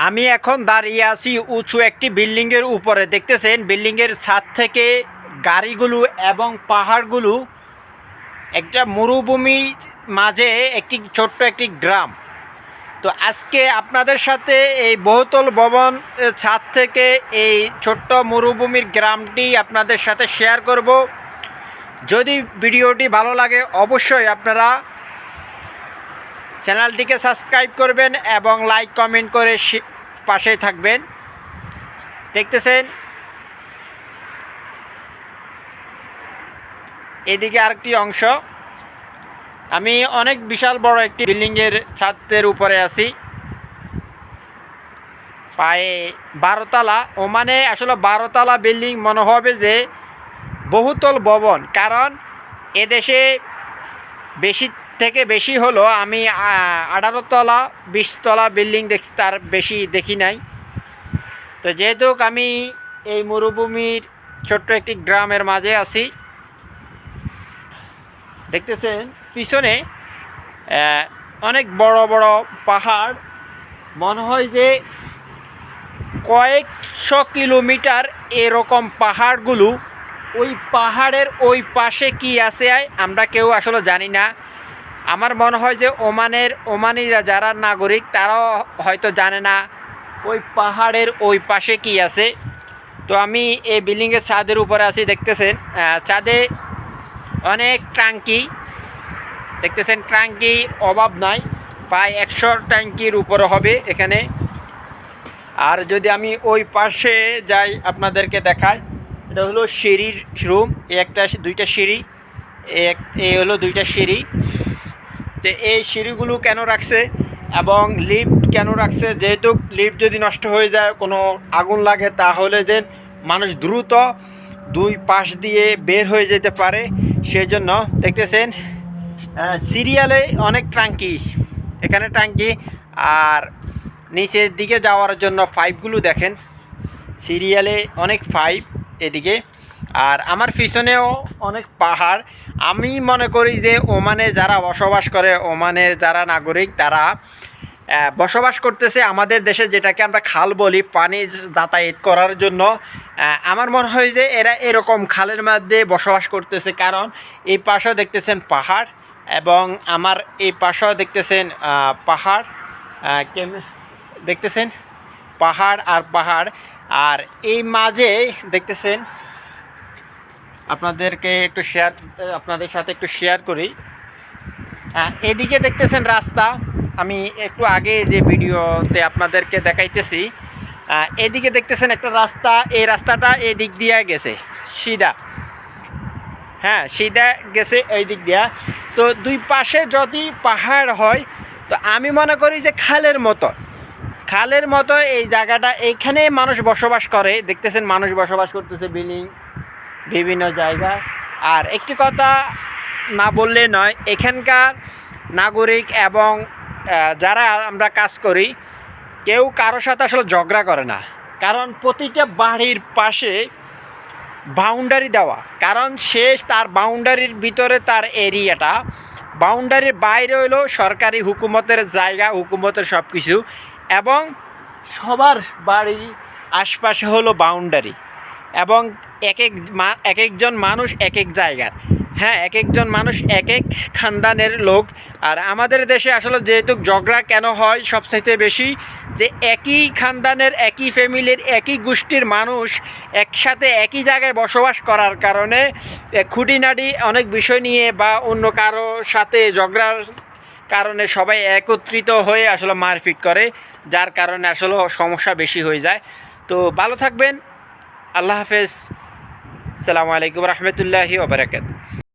আমি এখন দাঁড়িয়ে আছি উঁচু একটি বিল্ডিংয়ের উপরে। দেখতেছেন বিল্ডিংয়ের ছাদ থেকে গাড়িগুলো এবং পাহাড়গুলো একটা মরুভূমির মাঝে একটি ছোট্ট একটি গ্রাম। তো আজকে আপনাদের সাথে এই বহুতল ভবন ছাদ থেকে এই ছোট্ট মরুভূমির গ্রামটি আপনাদের সাথে শেয়ার করব। যদি ভিডিওটি ভালো লাগে অবশ্যই আপনারা চ্যানেলটিকে সাবস্ক্রাইব করবেন এবং লাইক কমেন্ট করে পাশেই থাকবেন। দেখতেছেন এদিকে আরেকটি অংশ। আমি অনেক বিশাল বড় একটি বিল্ডিংয়ের ছাদের উপরে আছি, প্রায় 12 তলা। ওমানে আসলে 12 তলা বিল্ডিং মনে হবে যে বহুতল ভবন, কারণ এদেশে বেশি থেকে বেশি হলো আমি 18 তলা 20 তলা বিল্ডিং দেখছি, তার বেশি দেখি নাই। তো যেহেতু আমি এই মরুভূমির ছোট্ট একটি গ্রামের মাঝে আছি, দেখতেছেন পিছনে অনেক বড় বড় পাহাড়। মনে হয় যে কয়েকশো কিলোমিটার এরকম পাহাড়গুলো। ওই পাহাড়ের ওই পাশে কি আছে আমরা কেউ আসলে জানি না। আমার মনে হয় যে ওমানিরা যারা নাগরিক তারাও হয়তো জানে না ওই পাহাড়ের ওই পাশে কি আছে। তো আমি এই বিল্ডিংয়ের ছাদের উপরে আছি। দেখতেছেন ছাদে অনেক ট্যাঙ্কি, দেখতেছেন ট্যাঙ্কি অভাব নাই, প্রায় 100 ট্যাঙ্কির উপরে হবে এখানে। আর যদি আমি ওই পাশে যাই আপনাদেরকে দেখাই, এটা হলো সিঁড়ির রুম। একটা দুইটা সিঁড়ি, এই হলো দুইটা সিঁড়ি। তো এই সিঁড়িগুলো কেন রাখছে এবং লিফট কেন রাখছে, যেহেতু লিফট যদি নষ্ট হয়ে যায়, কোনো আগুন লাগে, তাহলে যে মানুষ দ্রুত দুই পাশ দিয়ে বের হয়ে যেতে পারে, সেজন্য। দেখতেছেন সিরিয়ালে অনেক ট্যাঙ্কি, এখানে ট্যাঙ্কি। আর নিচের দিকে যাওয়ার জন্য পাইপগুলো দেখেন, সিরিয়ালে অনেক পাইপ এদিকে। আর আমার পিছনেও অনেক পাহাড়। আমি মনে করি যে ওমানে যারা বসবাস করে, ওমানের যারা নাগরিক, তারা বসবাস করতেছে আমাদের দেশে, যেটাকে আমরা খাল বলি, পানি যাতায়াত করার জন্য। আমার মনে হয় যে এরা এরকম খালের মধ্যে বসবাস করতেছে, কারণ এই পাশেও দেখতেছেন পাহাড় এবং আমার এই পাশেও দেখতেছেন পাহাড়। দেখতেছেন পাহাড় আর পাহাড়। আর এই মাঝে দেখতেছেন আপনাদের সাথে একটু শেয়ার করি। এদিকে দেখতেছেন রাস্তা, আমি একটু আগে যে ভিডিওতে আপনাদেরকে দেখাইতেছি। এদিকে দেখতেছেন একটা রাস্তা, এই রাস্তাটা এদিক দিয়ে গেছে সিধা, হ্যাঁ সিধা গেছে এই দিক দিয়া। তো দুই পাশে যদি পাহাড় হয়, তো আমি মনে করি যে খালের মতো এই জায়গাটা, এইখানে মানুষ বসবাস করে। দেখতেছেন মানুষ বসবাস করতেছে বিল্ডিং বিভিন্ন জায়গায়। আর একটি কথা না বললে নয়, এখানকার নাগরিক এবং যারা আমরা কাজ করি, কেউ কারোর সাথে আসলে ঝগড়া করে না, কারণ প্রতিটা বাড়ির পাশে বাউন্ডারি দেওয়া, কারণ সে তার বাউন্ডারির ভিতরে তার এরিয়াটা, বাউন্ডারির বাইরে হলো সরকারি হুকুমতের জায়গা, হুকুমতের সব কিছু। এবং সবার বাড়ি আশপাশে হলো বাউন্ডারি, এবং এক একজন মানুষ এক এক জায়গার, হ্যাঁ এক একজন মানুষ এক এক খানদানের লোক। আর আমাদের দেশে আসলে যেহেতু ঝগড়া কেন হয় সবচাইতে বেশি, যে একই খানদানের, একই ফ্যামিলির, একই গোষ্ঠীর মানুষ একসাথে একই জায়গায় বসবাস করার কারণে খুঁটিনাটি অনেক বিষয় নিয়ে বা অন্য কারো সাথে ঝগড়ার কারণে সবাই একত্রিত হয়ে আসলে মারপিট করে, যার কারণে আসলে সমস্যা বেশি হয়ে যায়। তো ভালো থাকবেন, আল্লাহ হাফেজ, আসসালামু আলাইকুম রহমতুল্লাহি ওয়া বারাকাতুহু।